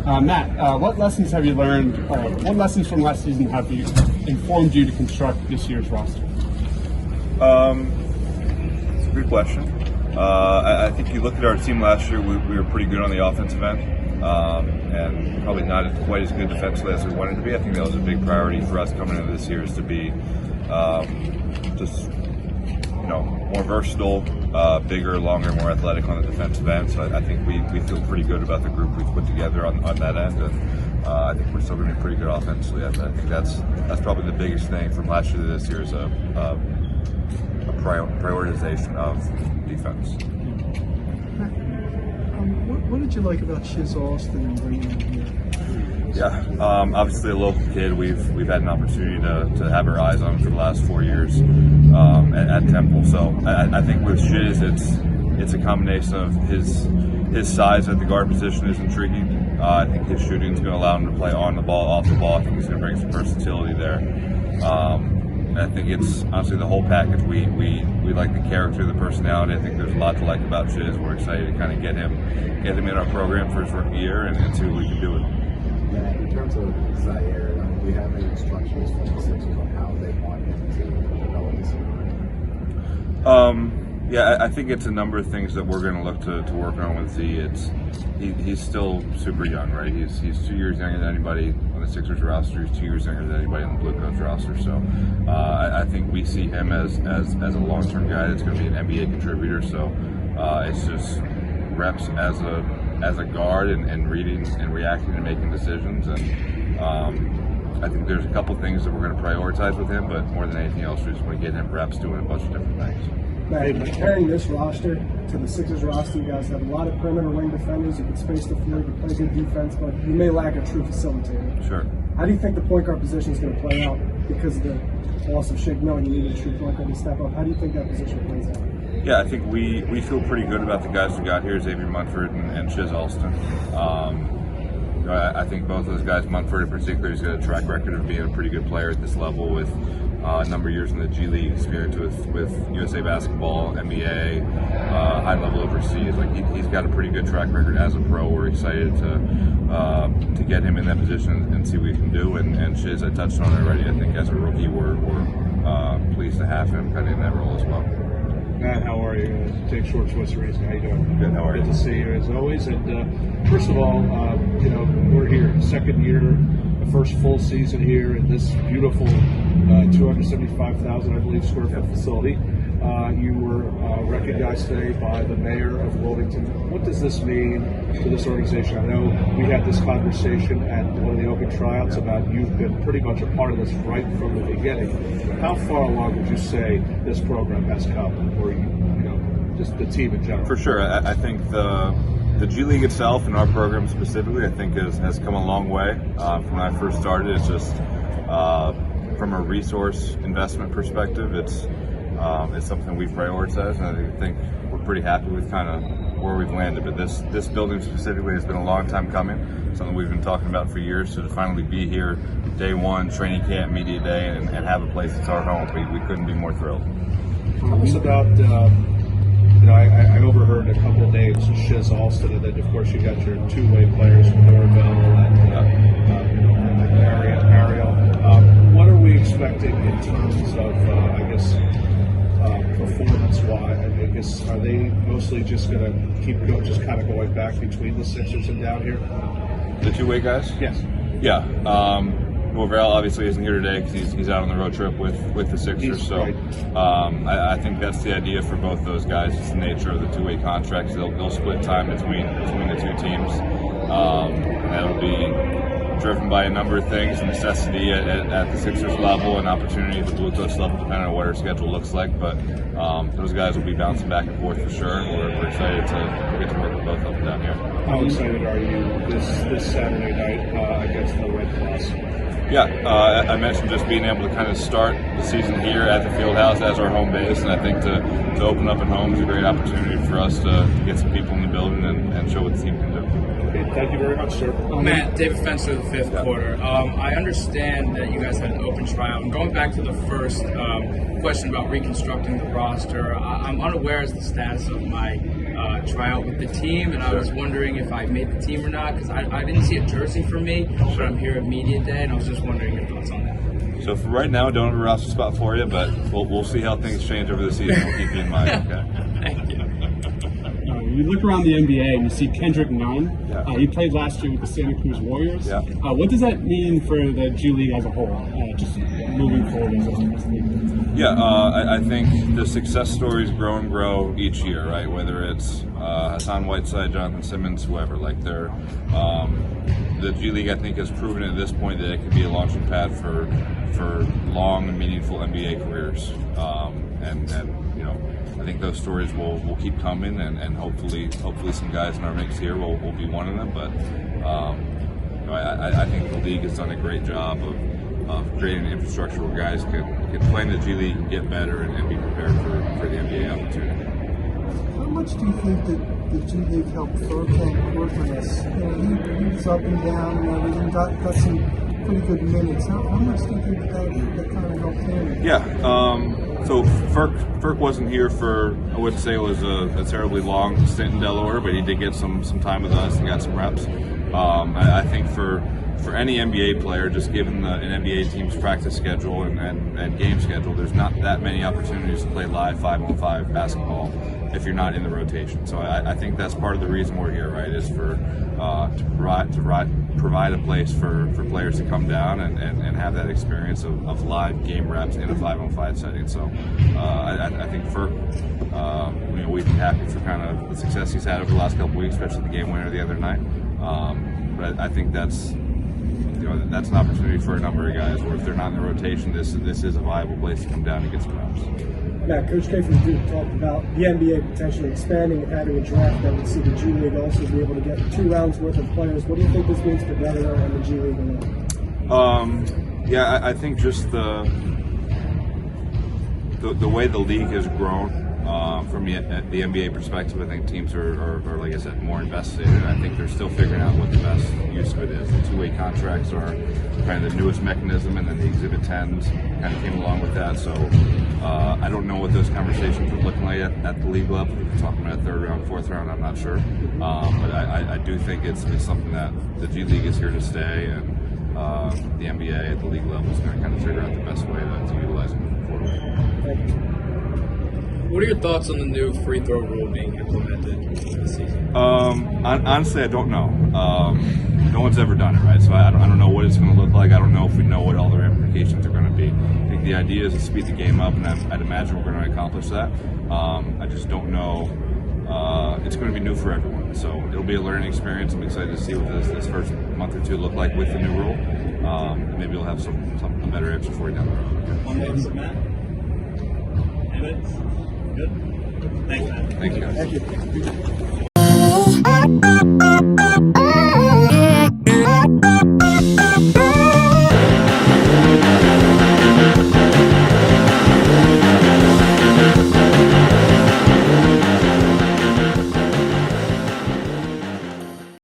Matt, what lessons have you learned, or what lessons from last season have you informed you to construct this year's roster? It's a good question. I think you look at our team last year, we were pretty good on the offensive end, and probably not quite as good defensively as we wanted to be. I think that was a big priority for us coming into this year, is to be just more versatile, bigger, longer, more athletic on the defensive end. So I think we feel pretty good about the group we've put together on that end, and I think we're still going to be pretty good offensively. I think that's probably the biggest thing from last year to this year, is a prioritization of defense. What did you like about Shiz Austin and bringing him here? Yeah, obviously a local kid. We've had an opportunity to have our eyes on him for the last 4 years at Temple. So I think with Shiz, it's a combination of his size at the guard position is intriguing. I think his shooting is going to allow him to play on the ball, off the ball. I think he's going to bring some versatility there. And I think it's honestly the whole package. We like the character, the personality. I think there's a lot to like about Shiz. We're excited to kind of get him in our program for his rookie year and see what we can do with him. Yeah, in terms of Zaire, do you have any instructions from the Sixers on how they want him to develop this year? Yeah, I think it's a number of things that we're going to look to work on with Z. He's still super young, right? He's 2 years younger than anybody on the Sixers roster. He's 2 years younger than anybody on the Blue Coats roster. So I think we see him as a long-term guy that's going to be an NBA contributor. So it's just reps as a guard and reading and reacting and making decisions. And I think there's a couple things that we're going to prioritize with him, but more than anything else, we just want to get him reps doing a bunch of different things. Matt, comparing this roster to the Sixers roster, you guys have a lot of perimeter wing defenders. You can space the floor, you can play good defense, but you may lack a true facilitator. Sure. How do you think the point guard position is going to play out because of the loss of Shake Milton? You need a true point guard to step up. How do you think that position plays out? Yeah, I think we feel pretty good about the guys we got here, Xavier Munford and Shiz Alston. I think both of those guys, Munford in particular, has got a track record of being a pretty good player at this level with a number of years in the G League experience with USA basketball, NBA, high level overseas. Like he's got a pretty good track record as a pro. We're excited to get him in that position and see what he can do. And Shiz, I touched on it already. I think as a rookie, we're pleased to have him kind of in that role as well. Matt, how are you? Jake Shorts, West Racing. How you doing? Good. How are you? Good to see you as always. And first of all, we're here, second year, the first full season here in this beautiful 275,000, I believe, square foot facility. You were recognized today by the mayor of Wilmington. What does this mean to this organization? I know we had this conversation at one of the open tryouts about you've been pretty much a part of this right from the beginning. How far along would you say this program has come, or just the team in general? For sure. I think the G League itself and our program specifically, I think has come a long way. From when I first started, it's just from a resource investment perspective, it's something we've prioritized, and I think we're pretty happy with kind of where we've landed. But this building specifically has been a long time coming, something we've been talking about for years. So to finally be here, day one, training camp, media day, and have a place that's our home, we couldn't be more thrilled. Tell us about, I overheard a couple of names, Shiz Alston, and then of course you got your two-way players from Norvell and Ariel. What are we expecting in terms of, performance-wise? I guess, are they mostly just going to keep just kind of going back between the Sixers and down here? The two-way guys? Yes. Yeah. Norvell obviously isn't here today because he's out on the road trip with the Sixers. So I think that's the idea for both those guys. It's the nature of the two-way contracts. They'll split time between the two teams. And that'll be driven by a number of things, necessity at the Sixers level and opportunity at the Blue Coats level, depending on what our schedule looks like. But those guys will be bouncing back and forth for sure. We're excited to get to work with both of them down here. How excited are you this Saturday night against the Red Cross? Yeah, I mentioned just being able to kind of start the season here at the Fieldhouse as our home base, and I think to open up at home is a great opportunity for us to get some people in the building and show what the team can do. Okay, thank you very much, sir. Matt, David Fenster, the fifth quarter. I understand that you guys had an open tryout. And going back to the first question about reconstructing the roster, I'm unaware as the status of my tryout with the team, and I was wondering if I made the team or not, because I didn't see a jersey for me, but I'm here at Media Day, and I was just wondering your thoughts on that. So for right now, don't have a roster spot for you, but we'll see how things change over the season. We'll keep you in mind. Okay. Thank you. You look around the NBA and you see Kendrick Nunn. Yeah. He played last year with the Santa Cruz Warriors. Yeah. What does that mean for the G League as a whole, just moving forward as a league? Yeah, I think the success stories grow and grow each year, right? Whether it's Hassan Whiteside, Jonathan Simmons, whoever. Like they're the G League, I think, has proven at this point that it can be a launching pad for long and meaningful NBA careers. And you know, I think those stories will keep coming, and hopefully some guys in our mix here will be one of them. But you know, I think the league has done a great job of creating an infrastructure where guys can play in the G League and get better and be prepared for the NBA opportunity. How much do you think that the G League helped Furkan Cortez? You know, he was up and down and everything, got some pretty good minutes. How much do you think that kind of helped him? Yeah. So Furk wasn't here for, I wouldn't say it was a terribly long stint in Delaware, but he did get some time with us and got some reps. I think for any NBA player, just given an NBA team's practice schedule and game schedule, there's not that many opportunities to play live 5-on-5 basketball if you're not in the rotation. So I think that's part of the reason we're here, right? Is for to provide a place for players to come down and have that experience of live game reps in a 5-on-5 setting. So I think you know, we'd be happy for kind of the success he's had over the last couple weeks, especially the game winner the other night. But I think that's an opportunity for a number of guys where if they're not in the rotation, this is a viable place to come down and get some reps. Matt, Coach K from Duke talked about the NBA potentially expanding and adding a draft that would see the G League also be able to get 2 rounds worth of players. What do you think this means for Delaware and the G League alone? Yeah, I think just the way the league has grown from the NBA perspective, I think teams are, like I said, more invested, and I think they're still figuring out what the best use of it is. The 2-way contracts are kind of the newest mechanism, and then the Exhibit 10s kind of came along with that. So I don't know what those conversations are looking like at the league level. If we're talking about 3rd round, 4th round, I'm not sure. But I do think it's something that the G League is here to stay, and the NBA at the league level is going to kind of figure out the best way to utilize it moving forward. Thank you. What are your thoughts on the new free throw rule being implemented this season? Honestly, I don't know. No one's ever done it, right? So I don't know what it's going to look like. I don't know if we know what all the ramifications are going to be. I think the idea is to speed the game up, and I'd imagine we're going to accomplish that. I just don't know. It's going to be new for everyone, so it'll be a learning experience. I'm excited to see what this first month or two look like with the new rule. And maybe we'll have a better answer for you down the road. One more, Matt. Good. Thanks, Matt. Thank you, guys. Thank you.